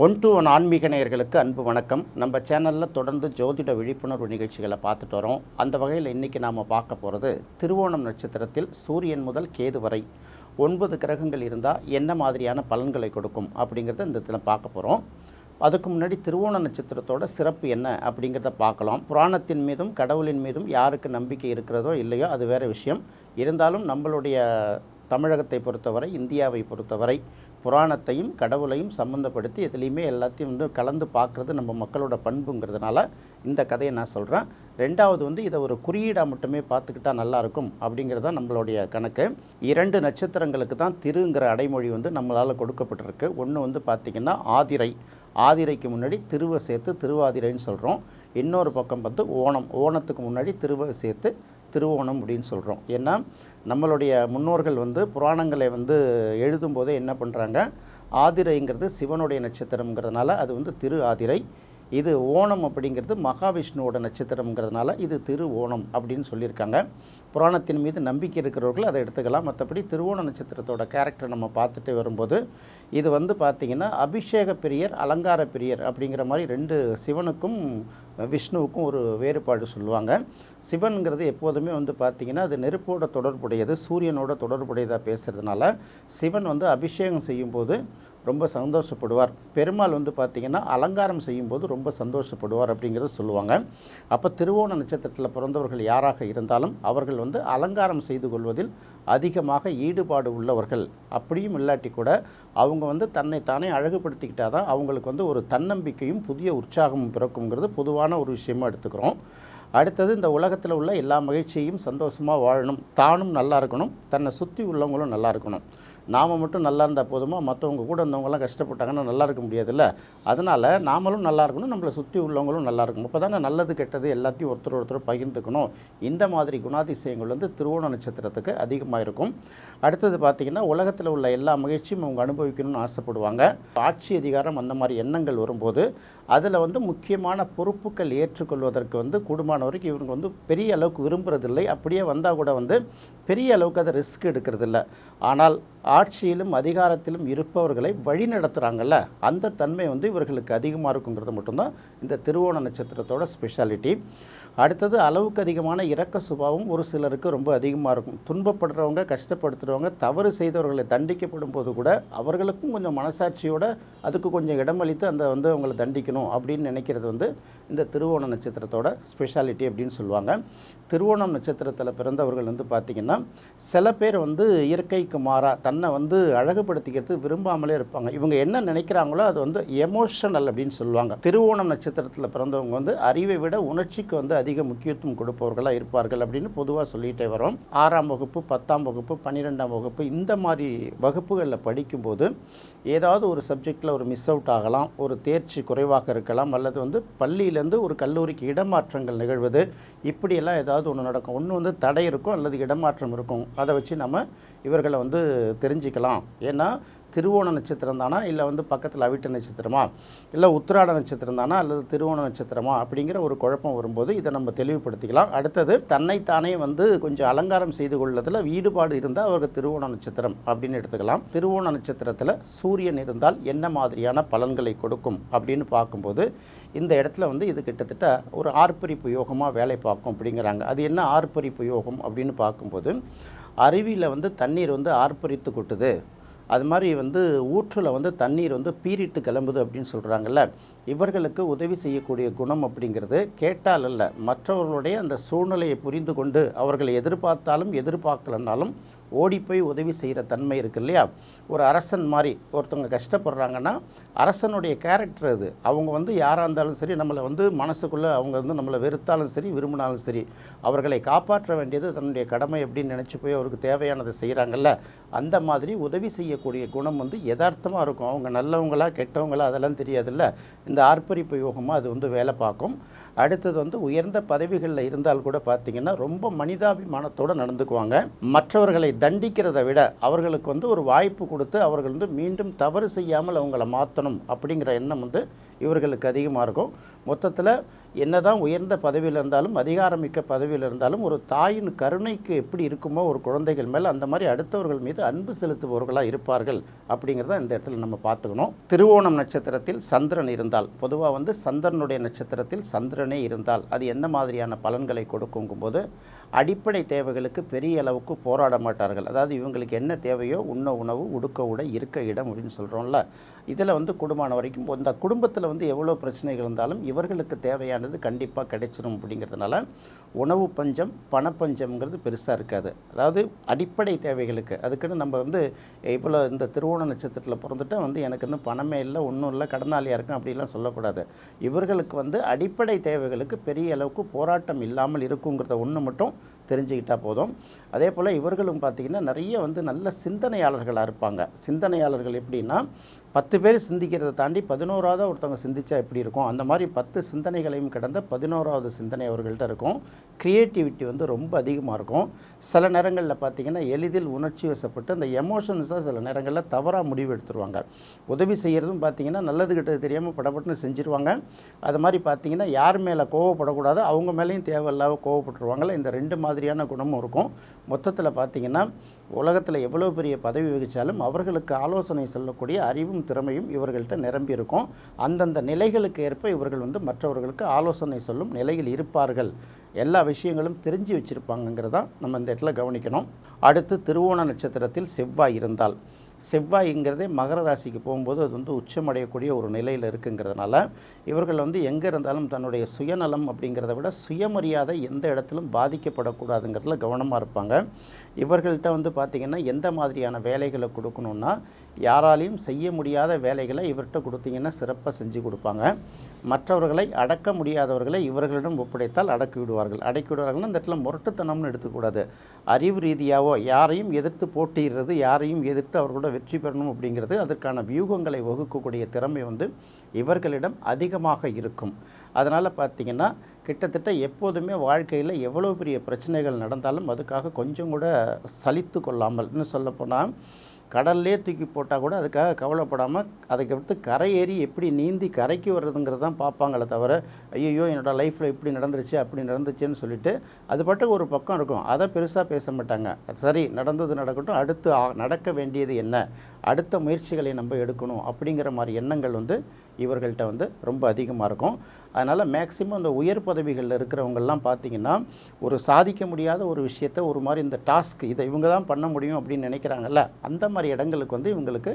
One to one ஆன்மீக நேயர்களுக்கு அன்பு வணக்கம். நம்ம சேனலில் தொடர்ந்து ஜோதிட விழிப்புணர்வு நிகழ்ச்சிகளை பார்த்துட்டு வரோம். அந்த வகையில் இன்றைக்கி நாம் பார்க்க போகிறது திருவோணம் நட்சத்திரத்தில் சூரியன் முதல் கேது வரை 9 கிரகங்கள் இருந்தால் என்ன மாதிரியான பலன்களை கொடுக்கும் அப்படிங்கிறத இந்த இதில் பார்க்க போகிறோம். அதுக்கு முன்னாடி திருவோண நட்சத்திரத்தோட சிறப்பு என்ன அப்படிங்கிறத பார்க்கலாம். புராணத்தின் மீதும் கடவுளின் மீதும் யாருக்கு நம்பிக்கை இருக்கிறதோ இல்லையோ அது வேறு விஷயம். இருந்தாலும் நம்மளுடைய தமிழகத்தை பொறுத்தவரை, இந்தியாவை பொறுத்தவரை புராணத்தையும் கடவுளையும் சம்மந்தப்படுத்தி எதுலேயுமே எல்லாத்தையும் கலந்து பார்க்குறது நம்ம மக்களோட பண்புங்கிறதுனால இந்த கதையை நான் சொல்கிறேன். ரெண்டாவது இதை ஒரு குறியீடாக மட்டுமே பார்த்துக்கிட்டா நல்லாயிருக்கும் அப்படிங்கிறது தான் நம்மளுடைய கணக்கு. 2 நட்சத்திரங்களுக்கு தான் திருங்கிற அடைமொழி நம்மளால் கொடுக்கப்பட்டிருக்கு. ஒன்று பார்த்திங்கன்னா ஆதிரை. ஆதிரைக்கு முன்னாடி திருவை சேர்த்து திருவாதிரைன்னு சொல்கிறோம். இன்னொரு பக்கம் ஓணம். ஓணத்துக்கு முன்னாடி திருவை சேர்த்து திருவோணம் அப்படின்னு சொல்கிறோம். ஏன்னா நம்மளுடைய முன்னோர்கள் புராணங்களை எழுதும்போதே என்ன பண்ணுறாங்க, ஆதிரைங்கிறது சிவனுடைய நட்சத்திரங்கிறதுனால அது திரு ஆதிரை. இது ஓணம் அப்படிங்கிறது மகாவிஷ்ணுவோட நட்சத்திரங்கிறதுனால இது திரு ஓணம் அப்படின்னு சொல்லியிருக்காங்க. புராணத்தின் மீது நம்பிக்கை இருக்கிறவர்கள் அதை எடுத்துக்கலாம். மற்றபடி திருவோண நட்சத்திரத்தோட கேரக்டர் நம்ம பார்த்துட்டு வரும்போது இது பார்த்திங்கன்னா அபிஷேக பிரியர், அலங்கார பிரியர் அப்படிங்கிற மாதிரி 2 சிவனுக்கும் விஷ்ணுவுக்கும் ஒரு வேறுபாடு சொல்லுவாங்க. சிவனுங்கிறது எப்போதுமே பார்த்திங்கன்னா அது நெருப்போட தொடர்புடையது, சூரியனோட தொடர்புடையதாக பேசுகிறதுனால சிவன் அபிஷேகம் செய்யும்போது ரொம்ப சந்தோஷப்படுவார். பெருமாள் பார்த்திங்கன்னா அலங்காரம் செய்யும்போது ரொம்ப சந்தோஷப்படுவார் அப்படிங்கிறத சொல்லுவாங்க. அப்போ திருவோண நட்சத்திரத்தில் பிறந்தவர்கள் யாராக இருந்தாலும் அவர்கள் அலங்காரம் செய்து கொள்வதில் அதிகமாக ஈடுபாடு உள்ளவர்கள். அப்படியும் இல்லாட்டி கூட அவங்க தன்னை தானே அழகுபடுத்திக்கிட்டால் தான் அவங்களுக்கு ஒரு தன்னம்பிக்கையும் புதிய உற்சாகமும் பிறக்குங்கிறது பொதுவான ஒரு விஷயமாக எடுத்துக்கிறோம். அடுத்தது இந்த உலகத்தில் உள்ள எல்லா மகிழ்ச்சியையும் சந்தோஷமாக வாழணும், தானும் நல்லா இருக்கணும், தன்னை சுற்றி உள்ளவங்களும் நல்லா இருக்கணும். நாம் மட்டும் நல்லா இருந்தால் போதுமா, மற்றவங்க கூட இருந்தவங்களாம் கஷ்டப்பட்டாங்கன்னா நல்லா இருக்க முடியாதுல்ல. அதனால் நாமளும் நல்லா இருக்கணும், நம்மளை சுற்றி உள்ளவங்களும் நல்லா இருக்கணும். இப்போ தானே நல்லது கெட்டது எல்லாத்தையும் ஒருத்தர் பகிர்ந்துக்கணும். இந்த மாதிரி குணாதிசயங்கள் திருவோண நட்சத்திரத்துக்கு அதிகமாக இருக்கும். அடுத்தது பார்த்திங்கன்னா உலகத்தில் உள்ள எல்லா மகிழ்ச்சியும் அவங்க அனுபவிக்கணும்னு ஆசைப்படுவாங்க. ஆட்சி அதிகாரம் அந்த மாதிரி எண்ணங்கள் வரும்போது அதில் முக்கியமான பொறுப்புகள் ஏற்றுக்கொள்வதற்கு கூடுமான வரைக்கும் இவங்க பெரிய அளவுக்கு விரும்புறதில்லை. அப்படியே வந்தால் கூட பெரிய அளவுக்கு அதை ரிஸ்க் எடுக்கிறதில்ல. ஆனால் ஆட்சியிலும் அதிகாரத்திலும் இருப்பவர்களை வழி நடத்துகிறாங்கல்ல, அந்த தன்மை இவர்களுக்கு அதிகமாக இருக்குங்கிறது மட்டும்தான் இந்த திருவோண நட்சத்திரத்தோட ஸ்பெஷாலிட்டி. அடுத்தது அளவுக்கு அதிகமான இரக்க சுபாவம் ஒரு சிலருக்கு ரொம்ப அதிகமாக இருக்கும். துன்பப்படுறவங்க, கஷ்டப்படுத்துகிறவங்க, தவறு செய்தவர்களை தண்டிக்கப்படும் போது கூட அவர்களுக்கும் கொஞ்சம் மனசாட்சியோட அதுக்கு கொஞ்சம் இடமளித்து அந்த அவங்களை தண்டிக்கணும் அப்படின்னு நினைக்கிறது இந்த திருவோண நட்சத்திரத்தோட ஸ்பெஷாலிட்டி அப்படின்னு சொல்லுவாங்க. திருவோணம் நட்சத்திரத்தில் பிறந்தவர்கள் பார்த்திங்கன்னா சில பேர் இயற்கைக்கு மாறாக தன்னை அழகுபடுத்திக்கிறது விரும்பாமலே இருப்பாங்க. இவங்க என்ன நினைக்கிறாங்களோ அது எமோஷனல் அப்படின்னு சொல்லுவாங்க. திருவோணம் நட்சத்திரத்தில் பிறந்தவங்க அறிவை விட உணர்ச்சிக்கு அதிக முக்கியத்துவம் கொடுப்பவர்களாக இருப்பார்கள் அப்படின்னு பொதுவாக சொல்லிகிட்டே வரோம். 6ஆம் வகுப்பு, 10ஆம் வகுப்பு, 12ஆம் வகுப்பு இந்த மாதிரி வகுப்புகளில் படிக்கும்போது ஏதாவது ஒரு சப்ஜெக்டில் ஒரு மிஸ் அவுட் ஆகலாம், ஒரு தேர்ச்சி குறைவாக இருக்கலாம், அல்லது பள்ளியிலேருந்து ஒரு கல்லூரிக்கு இடமாற்றங்கள் நிகழ்வது, இப்படியெல்லாம் ஏதாவது ஒன்று நடக்கும். ஒன்று தடை இருக்கும் அல்லது இடமாற்றம் இருக்கும். அதை வச்சு நம்ம இவர்களை தெரிஞ்சுக்கலாம். ஏன்னா திருவோண நட்சத்திரம் தானா, இல்லை பக்கத்தில் அவிட்ட நட்சத்திரமா, இல்லை உத்திராட நட்சத்திரம் தானா, அல்லது திருவோண நட்சத்திரமா அப்படிங்கிற ஒரு குழப்பம் வரும்போது இதை நம்ம தெளிவுபடுத்திக்கலாம். அடுத்தது தன்னைத்தானே கொஞ்சம் அலங்காரம் செய்து கொள்வதில் ஈடுபாடு இருந்தால் அவருக்கு திருவோண நட்சத்திரம் அப்படின்னு எடுத்துக்கலாம். திருவோண நட்சத்திரத்தில் சூரியன் இருந்தால் என்ன மாதிரியான பலன்களை கொடுக்கும் அப்படின்னு பார்க்கும்போது இந்த இடத்துல இது கிட்டத்தட்ட ஒரு ஆர்ப்பரிப்பு யோகமாக வேலை பார்க்கும் அப்படிங்கிறாங்க. அது என்ன ஆர்ப்பரிப்பு யோகம் அப்படின்னு பார்க்கும்போது அருவியில் தண்ணீர் ஆர்ப்பரித்து கொட்டுது, அது மாதிரி ஊற்றில் தண்ணீர் பீரிட்டு கிளம்புது அப்படின்னு சொல்கிறாங்கல்ல. இவர்களுக்கு உதவி செய்யக்கூடிய குணம் அப்படிங்கிறது கேட்டால் அல்ல, மற்றவர்களுடைய அந்த சூழ்நிலையை புரிந்து கொண்டு அவர்களை எதிர்பார்த்தாலும் எதிர்பார்க்கலன்னாலும் ஓடிப்போய் உதவி செய்கிற தன்மை இருக்குது இல்லையா. ஒரு அரசன் மாதிரி ஒருத்தவங்க கஷ்டப்படுறாங்கன்னா அரசனுடைய கேரக்டர் அது. அவங்க யாராக இருந்தாலும் சரி, நம்மளை மனசுக்குள்ளே அவங்க நம்மளை வெறுத்தாலும் சரி, விரும்பினாலும் சரி, அவர்களை காப்பாற்ற வேண்டியது தன்னுடைய கடமை அப்படின்னு நினச்சி போய் அவருக்கு தேவையானதை செய்கிறாங்கல்ல. அந்த மாதிரி உதவி செய்யக்கூடிய குணம் யதார்த்தமாக இருக்கும். அவங்க நல்லவங்களா கெட்டவங்களா அதெல்லாம் தெரியாதுல்ல. இந்த ஆர்ப்பரிப்பு யோகமாக அது வேலை பார்க்கும். அடுத்தது உயர்ந்த பதவிகளில் இருந்தால் கூட பார்த்திங்கன்னா ரொம்ப மனிதாபிமானத்தோடு நடந்துக்குவாங்க. மற்றவர்களை தண்டிக்கிறதை விட அவர்களுக்கு வந்து ஒரு வாய்ப்பு கொடுத்து அவர்கள் வந்து மீண்டும் தவறு செய்யாமல் அவங்கள மாற்றணும் அப்படிங்கிற எண்ணம் வந்து இவர்களுக்கு அதிகமாக இருக்கும். மொத்தத்தில் என்னதான் உயர்ந்த பதவியில் இருந்தாலும் அதிகாரமிக்க பதவியில் இருந்தாலும் ஒரு தாயின் கருணைக்கு எப்படி இருக்குமோ ஒரு குழந்தைகள் மேலே அந்த மாதிரி அடுத்தவர்கள் மீது அன்பு செலுத்துபவர்களாக இருப்பார்கள் அப்படிங்கிறத இந்த இடத்துல நம்ம பார்த்துக்கணும். திருவோணம் நட்சத்திரத்தில் சந்திரன் இருந்தால், பொதுவாக வந்து சந்திரனுடைய நட்சத்திரத்தில் சந்திரனே இருந்தால் அது என்ன மாதிரியான பலன்களை கொடுக்கும்போது அடிப்படை தேவைகளுக்கு பெரிய அளவுக்கு போராட மாட்டார்கள். அதாவது இவங்களுக்கு என்ன தேவையோ உண்ண உணவு, உடுக்க உடை, இருக்க இடம் அப்படின்னு சொல்கிறோம்ல, இதில் வந்து குடும்பமான வரைக்கும் இந்த குடும்பத்தில் வந்து எவ்வளோ பிரச்சனைகள் இருந்தாலும் இவர்களுக்கு தேவையானது கண்டிப்பாக கிடைச்சிடும். அப்படிங்கிறதுனால உணவு பஞ்சம் பணப்பஞ்சம்ங்கிறது பெருசாக இருக்காது. அதாவது அடிப்படை தேவைகளுக்கு அதுக்குன்னு நம்ம வந்து இவ்வளோ இந்த திருவோண நட்சத்திரத்தில் பிறந்துட்டால் வந்து எனக்கு வந்து பணமே இல்லை, ஒன்றும் இல்லை, கடனாளியாக இருக்கும் அப்படிலாம் சொல்லக்கூடாது. இவர்களுக்கு வந்து அடிப்படை தேவைகளுக்கு பெரிய அளவுக்கு போராட்டம் இல்லாமல் இருக்குங்கிறத ஒன்று மட்டும் தெரிஞ்சுக்கிட்டால் போதும். அதே போல் இவர்களும் பார்த்திங்கன்னா நிறைய வந்து நல்ல சிந்தனையாளர்களாக இருப்பாங்க. சிந்தனையாளர்கள் எப்படின்னா 10 பேர் சிந்திக்கிறதை தாண்டி 11ஆவது ஒருத்தவங்க சிந்திச்சா எப்படி இருக்கும், அந்த மாதிரி 10 சிந்தனைகளையும் கடந்த 11ஆவது சிந்தனை அவர்கள்ட்ட இருக்கும். க்ரியேட்டிவிட்டி வந்து ரொம்ப அதிகமாக இருக்கும். சில நேரங்களில் பார்த்திங்கன்னா எளிதில் உணர்ச்சி வசப்பட்டு அந்த எமோஷன்ஸாக சில நேரங்களில் தவறாக முடிவு எடுத்துருவாங்க. உதவி செய்கிறதும் பார்த்திங்கன்னா நல்லது கிட்டது தெரியாமல் படப்பட்டுன்னு செஞ்சுருவாங்க. அது மாதிரி பார்த்திங்கன்னா யார் மேலே கோவப்படக்கூடாது, அவங்க மேலேயும் தேவையில்லாத கோவப்பட்டுருவாங்கள்ல. இந்த 2 மாதிரியான குணமும் இருக்கும். மொத்தத்தில் பார்த்திங்கன்னா உலகத்தில் எவ்வளோ பெரிய பதவி வகித்தாலும் அவர்களுக்கு ஆலோசனை சொல்லக்கூடிய அறிவும் திறமையும் இவர்கள்ட்ட நிரம்பி இருக்கும். அந்தந்த நிலைகளுக்கு ஏற்ப இவர்கள் வந்து மற்றவர்களுக்கு ஆலோசனை சொல்லும் நிலையில் இருப்பார்கள். எல்லா விஷயங்களும் தெரிஞ்சு வச்சுருப்பாங்கங்கிறதான் நம்ம இந்த இடத்துல கவனிக்கணும். அடுத்து திருவோண நட்சத்திரத்தில் செவ்வாய் இருந்தால், செவ்வாய்ங்கிறதே மகர ராசிக்கு போகும்போது அது வந்து உச்சமடையக்கூடிய ஒரு நிலையில் இருக்குங்கிறதுனால இவர்கள் வந்து எங்கே இருந்தாலும் தன்னுடைய சுயநலம் அப்படிங்கிறத விட சுயமரியாதை எந்த இடத்திலும் பாதிக்கப்படக்கூடாதுங்கிறதுல கவனமாக இருப்பாங்க. இவர்கள்ட்ட வந்து பார்த்திங்கன்னா எந்த மாதிரியான வேலைகளை கொடுக்கணுன்னா, யாராலையும் செய்ய முடியாத வேலைகளை இவர்கிட்ட கொடுத்தீங்கன்னா சிறப்பாக செஞ்சு கொடுப்பாங்க. மற்றவர்களை அடக்க முடியாதவர்களை இவர்களிடம் ஒப்படைத்தால் அடக்கி விடுவார்கள். அடக்கி விடுவார்கள்னா இந்த இடத்துல முரட்டுத்தனம்னு எடுத்துக்கூடாது. அறிவு ரீதியாகவோ யாரையும் எதிர்த்து போட்டியிடுறது, யாரையும் எதிர்த்து அவர்களோட வெற்றி பெறணும் அப்படிங்கிறது அதற்கான வியூகங்களை வகுக்கக்கூடிய திறமை வந்து இவர்களிடம் அதிகமாக இருக்கும். அதனால் பார்த்திங்கன்னா கிட்டத்தட்ட எப்போதுமே வாழ்க்கையில் எவ்வளோ பெரிய பிரச்சனைகள் நடந்தாலும் அதுக்காக கொஞ்சம் கூட சலித்து கொள்ளாமல், இன்னும் சொல்லப்போனால் கடல்லே தூக்கி போட்டால் கூட அதுக்காக கவலைப்படாமல் அதுக்கு அடுத்து கரை ஏறி எப்படி நீந்தி கரைக்கு வர்றதுங்கிறது தான் பார்ப்பாங்களே தவிர, ஐயோ என்னோடய லைஃப்பில் இப்படி நடந்துருச்சு அப்படி நடந்துச்சுன்னு சொல்லிட்டு அது பாட்டுக்கு ஒரு பக்கம் இருக்கும். அதை பெருசாக பேச மாட்டாங்க. சரி, நடந்தது நடக்கட்டும், அடுத்து நடக்க வேண்டியது என்ன, அடுத்த முயற்சிகளை நம்ம எடுக்கணும் அப்படிங்கிற மாதிரி எண்ணங்கள் வந்து இவர்கள்ட்ட வந்து ரொம்ப அதிகமாக இருக்கும். அதனால் மேக்சிமம் இந்த உயர் பதவிகளில் இருக்கிறவங்கெல்லாம் பார்த்திங்கன்னா ஒரு சாதிக்க முடியாத ஒரு விஷயத்தை ஒரு மாதிரி இந்த டாஸ்க் இதை இவங்க தான் பண்ண முடியும் அப்படின்னு நினைக்கிறாங்கல்ல, அந்த மாதிரி இடங்களுக்கு வந்து இவங்களுக்கு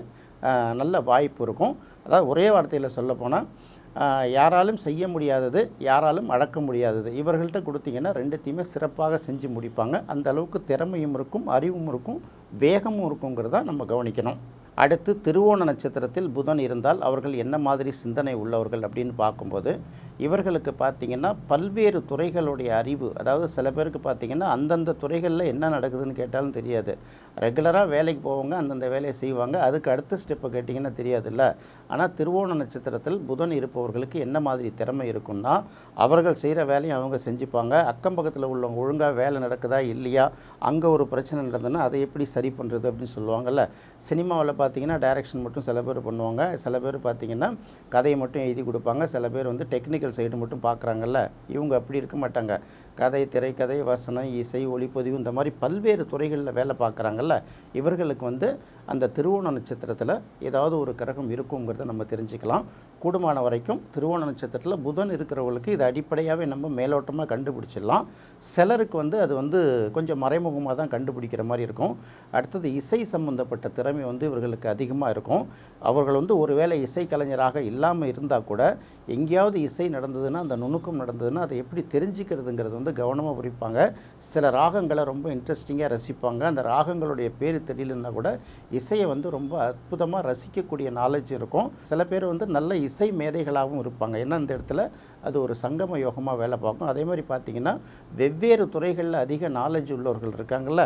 நல்ல வாய்ப்பு இருக்கும். அதாவது ஒரே வார்த்தையில் சொல்லப்போனால் யாராலும் செய்ய முடியாதது, யாராலும் அடக்க முடியாதது இவர்கள்ட்ட கொடுத்தீங்கன்னா ரெண்டுத்தையுமே சிறப்பாக செஞ்சு முடிப்பாங்க. அந்த அளவுக்கு திறமையும் இருக்கும், அறிவும் இருக்கும், வேகமும் இருக்குங்கிறத நம்ம கவனிக்கணும். அடுத்து திருவோண நட்சத்திரத்தில் புதன் இருந்தால் அவர்கள் என்ன மாதிரி சிந்தனை உள்ளவர்கள் அப்படின்னு பார்க்கும்போது இவர்களுக்கு பார்த்திங்கன்னா பல்வேறு துறைகளுடைய அறிவு, அதாவது சில பேருக்கு பார்த்திங்கன்னா அந்தந்த துறைகளில் என்ன நடக்குதுன்னு கேட்டாலும் தெரியாது. ரெகுலராக வேலைக்கு போவாங்க, அந்தந்த வேலையை செய்வாங்க, அதுக்கு அடுத்த ஸ்டெப்பை கேட்டிங்கன்னா தெரியாதுல்ல. ஆனால் திருவோண நட்சத்திரத்தில் புதன் இருப்பவர்களுக்கு என்ன மாதிரி திறமை இருக்குன்னா, அவர்கள் செய்கிற வேலையை அவங்க செஞ்சுப்பாங்க. அக்கம் பக்கத்தில் உள்ளவங்க ஒழுங்காக வேலை நடக்குதா இல்லையா, அங்கே ஒரு பிரச்சனை நடந்ததுன்னா அதை எப்படி சரி பண்ணுறது அப்படின்னு சொல்லுவாங்கள்ல. சினிமாவில் பார்த்திங்கன்னா டைரக்ஷன் மட்டும் சில பேர் பண்ணுவாங்க, சில பேர் பார்த்திங்கன்னா கதையை மட்டும் எழுதி கொடுப்பாங்க, சில பேர் வந்து டெக்னிக்கல் சைடு மட்டும் பார்க்குறாங்கல்ல. இவங்க அப்படி இருக்க மாட்டாங்க. கதை, திரைக்கதை, வசனம், இசை, ஒளிப்பதிவு இந்த மாதிரி பல்வேறு துறைகளில் வேலை பார்க்குறாங்கல்ல. இவர்களுக்கு வந்து அந்த திருவோண நட்சத்திரத்தில் ஏதாவது ஒரு கிரகம் இருக்குங்கிறத நம்ம தெரிஞ்சுக்கலாம். கூடுமான வரைக்கும் திருவோண நட்சத்திரத்தில் புதன் இருக்கிறவங்களுக்கு இது அடிப்படையாகவே நம்ம மேலோட்டமாக கண்டுபிடிச்சிடலாம். சிலருக்கு வந்து அது வந்து கொஞ்சம் மறைமுகமாக தான் கண்டுபிடிக்கிற மாதிரி இருக்கும். அடுத்தது இசை சம்பந்தப்பட்ட திறமை வந்து இவர்களுக்கு அதிகமாக இருக்கும். அவர்கள் வந்து ஒருவேளை இசை கலைஞராக இல்லாமல் இருந்தால் கூட எங்கேயாவது இசை நடந்ததுன்னா, அந்த நுணுக்கம் நடந்ததுன்னா அதை எப்படி தெரிஞ்சுக்கிறதுங்கிறது வந்து கவனமாக புரிப்பாங்க. சில ராகங்களை ரொம்ப இன்ட்ரெஸ்டிங்காக ரசிப்பாங்க. அந்த ராகங்களுடைய பேர் தெரியலன்னா கூட இசையை வந்து ரொம்ப அற்புதமாக ரசிக்கக்கூடிய நாலேஜ் இருக்கும். சில பேர் வந்து நல்ல இசை மேதைகளாகவும் இருப்பாங்க. ஏன்னா இந்த இடத்துல அது ஒரு சங்கம யோகமாக வேலை பார்க்கும். அதே மாதிரி பார்த்திங்கன்னா வெவ்வேறு துறைகளில் அதிக நாலேஜ் உள்ளவர்கள் இருக்காங்கள்ல.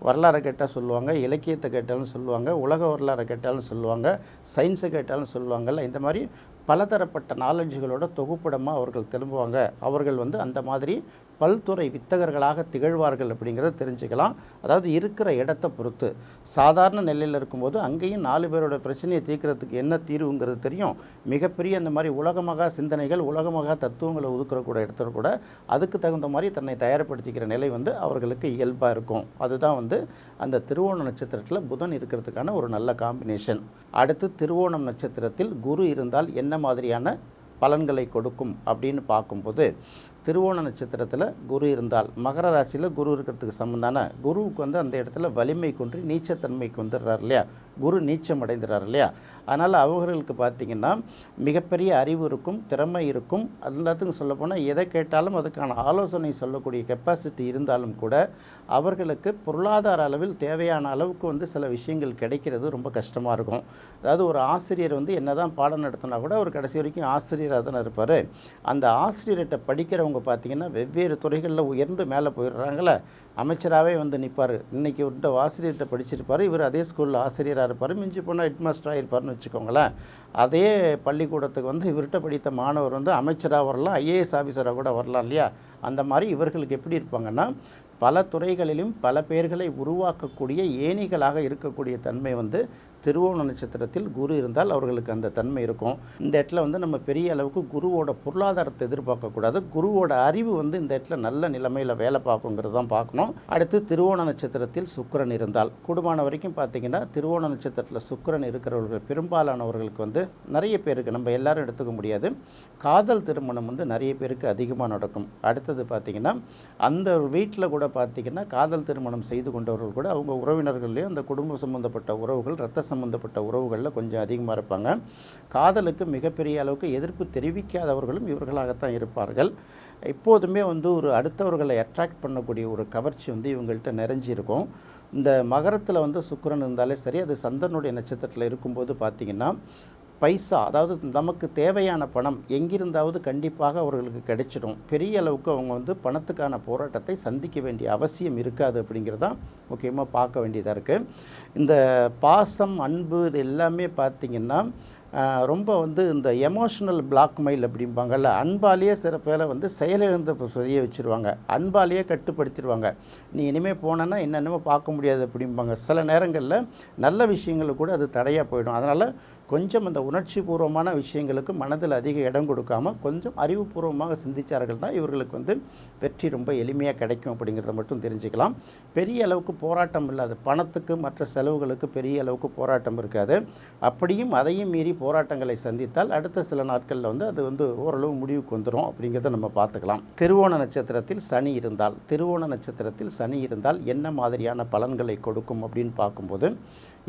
வரலாறை கேட்டால் சொல்லுவாங்க, இலக்கியத்தை கேட்டாலும் சொல்லுவாங்க, உலக வரலாறை கேட்டாலும் சொல்லுவாங்க, சயின்ஸை கேட்டாலும் சொல்லுவாங்கள்ல. இந்த மாதிரி பலதரப்பட்ட நாலேஜுகளோட தொகுப்பிடமாக அவர்கள் திரும்புவாங்க. அவர்கள் வந்து அந்த மாதிரி பல்துறை வித்தகர்களாக திகழ்வார்கள் அப்படிங்கிறத தெரிஞ்சுக்கலாம். அதாவது இருக்கிற இடத்தை பொறுத்து சாதாரண நிலையில் இருக்கும்போது அங்கேயும் 4 பேரோட பிரச்சனையை தீர்க்கிறதுக்கு என்ன தீர்வுங்கிறது தெரியும். மிகப்பெரிய அந்த மாதிரி உலகமகா சிந்தனைகள், உலகமகா தத்துவங்களை ஒதுக்கிறக்கூட இடத்துல கூட அதுக்கு தகுந்த மாதிரி தன்னை தயார்படுத்திக்கிற நிலை வந்து அவர்களுக்கு இயல்பாக இருக்கும். அதுதான் வந்து அந்த திருவோண நட்சத்திரத்தில் புதன் இருக்கிறதுக்கான ஒரு நல்ல காம்பினேஷன். அடுத்து திருவோணம் நட்சத்திரத்தில் குரு இருந்தால் என்ன மாதிரியான பலன்களை கொடுக்கும் அப்படின்னு பார்க்கும்போது, திருவோண நட்சத்திரத்தில் குரு இருந்தால் மகர ராசியில் குரு இருக்கிறதுக்கு சம்மந்தான குருவுக்கு வந்து அந்த இடத்துல வலிமை கொன்று நீச்சத்தன்மைக்கு வந்துடுறார் இல்லையா, குரு நீச்சம் அடைந்துறார் இல்லையா. அதனால் அவர்களுக்கு பார்த்திங்கன்னா மிகப்பெரிய அறிவு இருக்கும், திறமை இருக்கும். எல்லாத்துக்கும் சொல்லப்போனால் எதை கேட்டாலும் அதுக்கான ஆலோசனை சொல்லக்கூடிய கெப்பாசிட்டி இருந்தாலும் கூட அவர்களுக்கு பொருளாதார அளவில் தேவையான அளவுக்கு வந்து சில விஷயங்கள் கிடைக்கிறது ரொம்ப கஷ்டமாக இருக்கும். அதாவது ஒரு ஆசிரியர் வந்து என்ன தான் பாடம் நடத்தினா கூட அவர் கடைசி வரைக்கும் ஆசிரியராக தானே இருப்பார். அந்த ஆசிரியர்கிட்ட படிக்கிறவங்க பார்த்திங்கன்னா வெவ்வேறு துறைகளில் உயர்ந்து மேலே போயிடுறாங்களே. அமைச்சராகவே வந்து நிற்பார். இன்றைக்கி இந்த ஆசிரியர்கிட்ட படிச்சிருப்பார், இவர் அதே ஸ்கூலில் ஆசிரியராக இருப்பார், மிஞ்சி போனால் ஹெட் மாஸ்டராக இருப்பார்னு வச்சுக்கோங்களேன். அதே பள்ளிக்கூடத்துக்கு வந்து இவர்கிட்ட படித்த மாணவர் வந்து அமைச்சராக வரலாம், ஐஏஎஸ் ஆஃபீஸராக கூட வரலாம் இல்லையா. அந்த மாதிரி இவர்களுக்கு எப்படி இருப்பாங்கன்னா பல துறைகளிலும் பல பேர்களை உருவாக்கக்கூடிய ஏணிகளாக இருக்கக்கூடிய தன்மை வந்து திருவோண நட்சத்திரத்தில் குரு இருந்தால் அவர்களுக்கு அந்த தன்மை இருக்கும். இந்த இடத்துல வந்து நம்ம பெரிய அளவுக்கு குருவோட பொருளாதாரத்தை எதிர்பார்க்கக்கூடாது. குருவோட அறிவு வந்து இந்த இடத்துல நல்ல நிலைமையில் வேலை பார்க்குங்கிறது தான் பார்க்கணும். அடுத்து திருவோண நட்சத்திரத்தில் சுக்கிரன் இருந்தால், கூடுமான வரைக்கும் பார்த்திங்கன்னா திருவோண நட்சத்திரத்தில் சுக்கிரன் இருக்கிறவர்கள் பெரும்பாலானவர்களுக்கு வந்து நிறைய பேருக்கு, நம்ம எல்லாரும் எடுத்துக்க முடியாது, காதல் திருமணம் வந்து நிறைய பேருக்கு அதிகமாக நடக்கும். அடுத்தது பார்த்திங்கன்னா அந்த வீட்டில் கூட பார்த்திங்கன்னா காதல் திருமணம் செய்து கொண்டவர்கள் கூட அவங்க உறவினர்கள்லேயும் அந்த குடும்ப சம்பந்தப்பட்ட உறவுகள், இரத்த சம்பந்தப்பட்ட உறவுகளில் கொஞ்சம் அதிகமாக இருப்பாங்க. காதலுக்கு மிகப்பெரிய அளவுக்கு எதிர்ப்பு தெரிவிக்காதவர்களும் இவர்களாகத்தான் இருப்பார்கள். எப்போதுமே வந்து ஒரு அடுத்தவர்களை அட்ராக்ட் பண்ணக்கூடிய ஒரு கவர்ச்சி வந்து இவங்கள்ட்ட நிறைஞ்சிருக்கும். இந்த மகரத்தில் வந்து சுக்கிரன் இருந்தாலே சரி, அது சந்திரனுடைய நட்சத்திரத்தில் இருக்கும்போது பார்த்திங்கன்னா பைசா, அதாவது நமக்கு தேவையான பணம் எங்கிருந்தாவது கண்டிப்பாக அவர்களுக்கு கிடைச்சிடும். பெரிய அளவுக்கு அவங்க வந்து பணத்துக்கான போராட்டத்தை சந்திக்க வேண்டிய அவசியம் இருக்காது அப்படிங்கிறதான் முக்கியமாக பார்க்க வேண்டியதாக இருக்குது. இந்த பாசம், அன்பு இது எல்லாமே பார்த்திங்கன்னா ரொம்ப வந்து இந்த எமோஷனல் பிளாக்மெயில் அப்படிம்பாங்கள்ல, அன்பாலேயே சில பேரை வந்து செயலிழந்த செய்ய வச்சுருவாங்க, அன்பாலேயே கட்டுப்படுத்திடுவாங்க. நீ இனிமேல் போனேன்னா என்னென்னமோ பார்க்க முடியாது அப்படிம்பாங்க. சில நேரங்களில் நல்ல விஷயங்களுக்கு கூட அது தடையாக போயிடும். அதனால் கொஞ்சம் அந்த உணர்ச்சி பூர்வமான விஷயங்களுக்கு மனதில் அதிக இடம் கொடுக்காமல் கொஞ்சம் அறிவுபூர்வமாக சிந்தித்தார்கள் தான் இவர்களுக்கு வந்து வெற்றி ரொம்ப எளிமையாக கிடைக்கும் அப்படிங்கிறத மட்டும் தெரிஞ்சுக்கலாம். பெரிய அளவுக்கு போராட்டம் இல்லாது, பணத்துக்கு மற்ற செலவுகளுக்கு பெரிய அளவுக்கு போராட்டம் இருக்காது. அப்படியும் அதையும் மீறி போராட்டங்களை சந்தித்தால் அடுத்த சில நாட்களில் வந்து அது வந்து ஓரளவு முடிவுக்கு வந்துடும் அப்படிங்கிறத நம்ம பார்த்துக்கலாம். திருவோண நட்சத்திரத்தில் சனி இருந்தால், திருவோண நட்சத்திரத்தில் சனி இருந்தால் என்ன மாதிரியான பலன்களை கொடுக்கும் அப்படின்னு பார்க்கும்போது,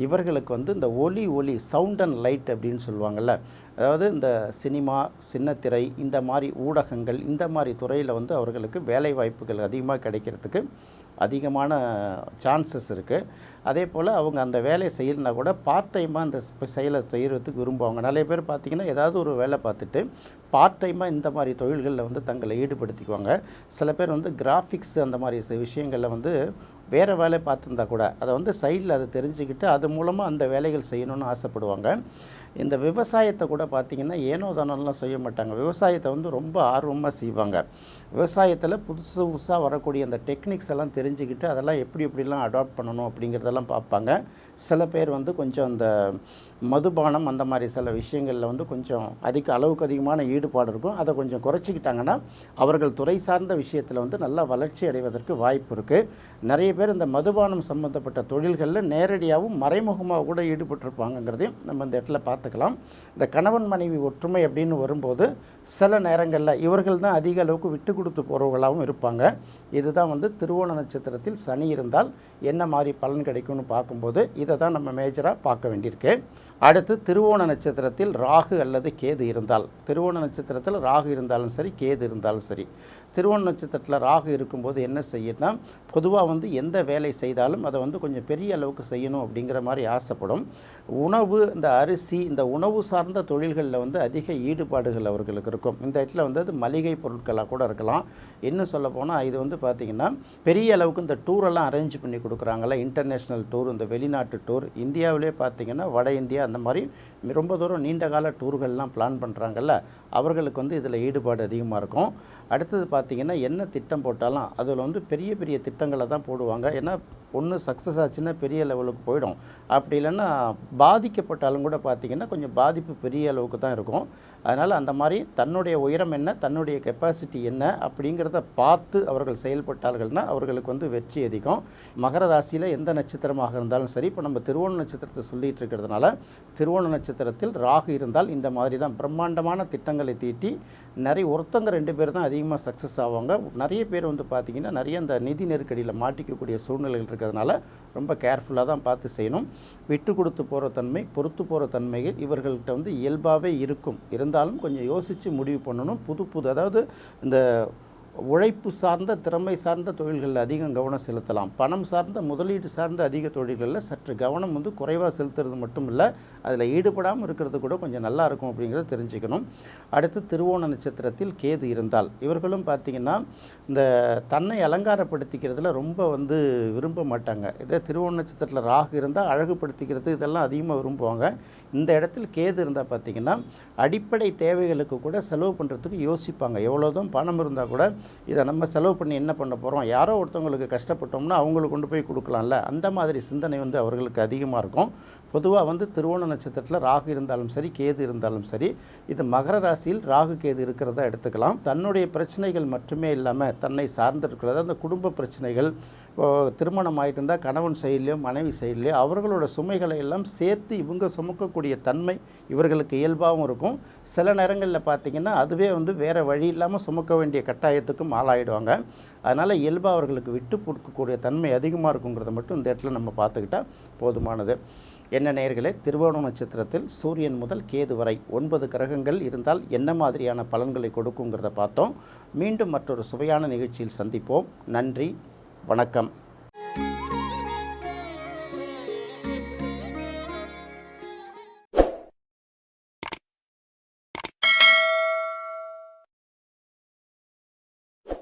இவர்களுக்கு வந்து இந்த ஒலி சவுண்ட் அண்ட் லைட் அப்படின்னு சொல்லுவாங்கள்ல, அதாவது இந்த சினிமா, சின்னத்திரை, இந்த மாதிரி ஊடகங்கள், இந்த மாதிரி துறையில் வந்து அவர்களுக்கு வேலை வாய்ப்புகள் அதிகமாக கிடைக்கிறதுக்கு அதிகமான சான்சஸ் இருக்குது. அதே போல் அவங்க அந்த வேலையை செய்யணுன்னா கூட பார்ட் டைமாக அந்த செயலை செய்கிறதுக்கு விரும்புவாங்க. நிறைய பேர் பார்த்திங்கன்னா ஏதாவது ஒரு வேலை பார்த்துட்டு பார்ட் டைமாக இந்த மாதிரி தொழில்களில் வந்து தங்களை ஈடுபடுத்திக்குவாங்க. சில பேர் வந்து கிராஃபிக்ஸ் அந்த மாதிரி விஷயங்களில் வந்து வேறு வேலை பார்த்துருந்தா கூட அதை வந்து சைடில் அதை தெரிஞ்சுக்கிட்டு அது மூலமாக அந்த வேலைகள் செய்யணும்னு ஆசைப்படுவாங்க. இந்த விவசாயத்தை கூட பார்த்திங்கன்னா ஏனோ தானோலாம் செய்ய மாட்டாங்க. விவசாயத்தை வந்து ரொம்ப ஆர்வமாக செய்வாங்க. விவசாயத்தில் புதுசாக வரக்கூடிய அந்த டெக்னிக்ஸ் எல்லாம் தெரிஞ்சுக்கிட்டு அதெல்லாம் எப்படிலாம் அடாப்ட் பண்ணணும் அப்படிங்கிறதெல்லாம் பார்ப்பாங்க. சில பேர் வந்து கொஞ்சம் அந்த மதுபானம் அந்த மாதிரி சில விஷயங்களில் வந்து கொஞ்சம் அளவுக்கு அதிகமான ஈடுபாடு இருக்கும். அதை கொஞ்சம் குறைச்சிக்கிட்டாங்கன்னா அவர்கள் துறை சார்ந்த விஷயத்தில் வந்து நல்லா வளர்ச்சி அடைவதற்கு வாய்ப்பு இருக்குது. நிறைய பேர் இந்த மதுபானம் சம்மந்தப்பட்ட தொழில்களில் நேரடியாகவும் மறைமுகமாக கூட ஈடுபட்டிருப்பாங்கங்கிறதையும் நம்ம இந்த இடத்துல பார்த்துக்கலாம். இந்த கணவன் மனைவி ஒற்றுமை அப்படின்னு வரும்போது சில நேரங்களில் இவர்கள் தான் அதிக அளவுக்கு விட்டு கொடுத்து போகிறவர்களாகவும் இருப்பாங்க. இதுதான் வந்து திருவோண நட்சத்திரத்தில் சனி இருந்தால் என்ன மாதிரி பலன் கிடைக்கும்னு பார்க்கும்போது இதை தான் நம்ம மேஜராக பார்க்க வேண்டியிருக்கு. அடுத்து திருவோண நட்சத்திரத்தில் ராகு அல்லது கேது இருந்தால், திருவோண நட்சத்திரத்தில் ராகு இருந்தாலும் சரி, கேது இருந்தாலும் சரி, திருவோண நட்சத்திரத்தில் ராகு இருக்கும்போது என்ன செய்யணும்னா, பொதுவாக வந்து எந்த வேலை செய்தாலும் அதை வந்து கொஞ்சம் பெரிய அளவுக்கு செய்யணும் அப்படிங்கிற மாதிரி ஆசைப்படும். உணவு, இந்த அரிசி, இந்த உணவு சார்ந்த தொழில்களில் வந்து அதிக ஈடுபாடுகள் அவர்களுக்கு இருக்கும். இந்த இடத்துல வந்து அது மளிகை பொருட்களாக கூட இருக்கலாம். இன்னும் சொல்லப்போனால் இது வந்து பார்த்திங்கன்னா பெரிய அளவுக்கு இந்த டூரெல்லாம் அரேஞ்ச் பண்ணி கொடுக்குறாங்கல்ல, இன்டர்நேஷ்னல் டூர், இந்த வெளிநாட்டு டூர், இந்தியாவிலே பார்த்திங்கன்னா வட இந்தியா அந்த மாதிரி ரொம்ப தூரம் நீண்ட கால டூர்கள்லாம் பிளான் பண்ணுறாங்கல்ல, அவர்களுக்கு வந்து இதில் ஈடுபாடு அதிகமாக இருக்கும். அடுத்தது பார்த்திங்கன்னா என்ன திட்டம் போட்டாலும் அதில் வந்து பெரிய பெரிய திட்டங்களை தான் போடுவாங்க. ஏன்னா ஒன்று சக்ஸஸ் ஆச்சுன்னா பெரிய லெவலுக்கு போயிடும். அப்படி இல்லைன்னா பாதிக்கப்பட்டாலும் கூட பார்த்திங்கன்னா கொஞ்சம் பாதிப்பு பெரிய அளவுக்கு தான் இருக்கும். அதனால் அந்த மாதிரி தன்னுடைய உயரம் என்ன, தன்னுடைய கெப்பாசிட்டி என்ன அப்படிங்கிறத பார்த்து அவர்கள் செயல்பட்டார்கள்னால் அவர்களுக்கு வந்து வெற்றி அதிகம். மகர ராசியில் எந்த நட்சத்திரமாக இருந்தாலும் சரி, இப்போ நம்ம திருவோண நட்சத்திரத்தை சொல்லிகிட்டு இருக்கிறதுனால திருவோண நட்சத்திரத்தில் ராகு இருந்தால் இந்த மாதிரி தான் பிரம்மாண்டமான திட்டங்களை தீட்டி ஒருத்தங்க 2 பேர் தான் அதிகமாக சக்ஸஸ் ஆவாங்க. நிறைய பேர் வந்து பார்த்திங்கன்னா நிறைய இந்த நிதி நெருக்கடியில் மாட்டிக்கக்கூடிய சூழ்நிலைகள் இருக்கிறதுனால ரொம்ப கேர்ஃபுல்லாக தான் பார்த்து செய்யணும். விட்டு கொடுத்து போகிற தன்மை, பொறுத்து போகிற தன்மைகள் இவர்கள்ட்ட வந்து இயல்பாகவே இருக்கும். இருந்தாலும் கொஞ்சம் யோசித்து முடிவு பண்ணணும். புது அதாவது இந்த உழைப்பு சார்ந்த திறமை சார்ந்த தொழில்களில் அதிகம் கவனம் செலுத்தலாம். பணம் சார்ந்த முதலீடு சார்ந்த அதிக தொழில்களில் சற்று கவனம் வந்து குறைவாக செலுத்துறது மட்டும் இல்லை, அதில் ஈடுபடாமல் இருக்கிறது கூட கொஞ்சம் நல்லா இருக்கும் அப்படிங்கிறத தெரிஞ்சுக்கணும். அடுத்து திருவோண நட்சத்திரத்தில் கேது இருந்தால் இவர்களும் பார்த்திங்கன்னா இந்த தன்னை அலங்காரப்படுத்திக்கிறதுல ரொம்ப வந்து விரும்ப மாட்டாங்க. இதே திருவோண நட்சத்திரத்தில் ராகு இருந்தால் அழகுபடுத்திக்கிறது இதெல்லாம் அதிகமாக விரும்புவாங்க. இந்த இடத்தில் கேது இருந்தால் பார்த்திங்கன்னா அடிப்படை தேவைகளுக்கு கூட செலவு பண்ணுறதுக்கு யோசிப்பாங்க. எவ்வளோதான் பணம் இருந்தால் கூட இதை நம்ம செலவு பண்ணி என்ன பண்ண போகிறோம், யாரோ ஒருத்தவங்களுக்கு கஷ்டப்பட்டோம்னா அவங்களுக்கு கொண்டு போய் கொடுக்கலாம்ல, அந்த மாதிரி சிந்தனை வந்து அவர்களுக்கு அதிகமாக இருக்கும். பொதுவாக வந்து திருவோண நட்சத்திரத்தில் ராகு இருந்தாலும் சரி, கேது இருந்தாலும் சரி, இது மகர ராசியில் ராகு கேது இருக்கிறதா எடுத்துக்கலாம். தன்னுடைய பிரச்சனைகள் மட்டுமே இல்லாமல் தன்னை சார்ந்திருக்கிறது அந்த குடும்ப பிரச்சனைகள், திருமணம் ஆகிட்டு இருந்தால் கணவன் சைட்லேயோ மனைவி சைட்லேயோ அவர்களோட சுமைகளை எல்லாம் சேர்த்து இவங்க சுமக்கக்கூடிய தன்மை இவர்களுக்கு இயல்பாகவும் இருக்கும். சில நேரங்களில் பார்த்திங்கன்னா அதுவே வந்து வேறு வழி இல்லாமல் சுமக்க வேண்டிய கட்டாயத்துக்கும் ஆளாயிடுவாங்க. அதனால் இயல்பாக அவர்களுக்கு விட்டு கொடுக்கக்கூடிய தன்மை அதிகமாக இருக்குங்கிறத மட்டும் இந்த இடத்துல நம்ம பார்த்துக்கிட்டால் போதுமானது. என்ன நேயர்களே, திருவோண நட்சத்திரத்தில் சூரியன் முதல் கேது வரை 9 கிரகங்கள் இருந்தால் என்ன மாதிரியான பலன்களை கொடுக்குங்கிறத பார்த்தோம். மீண்டும் மற்றொரு சுவையான நிகழ்ச்சியில் சந்திப்போம். நன்றி, வணக்கம்.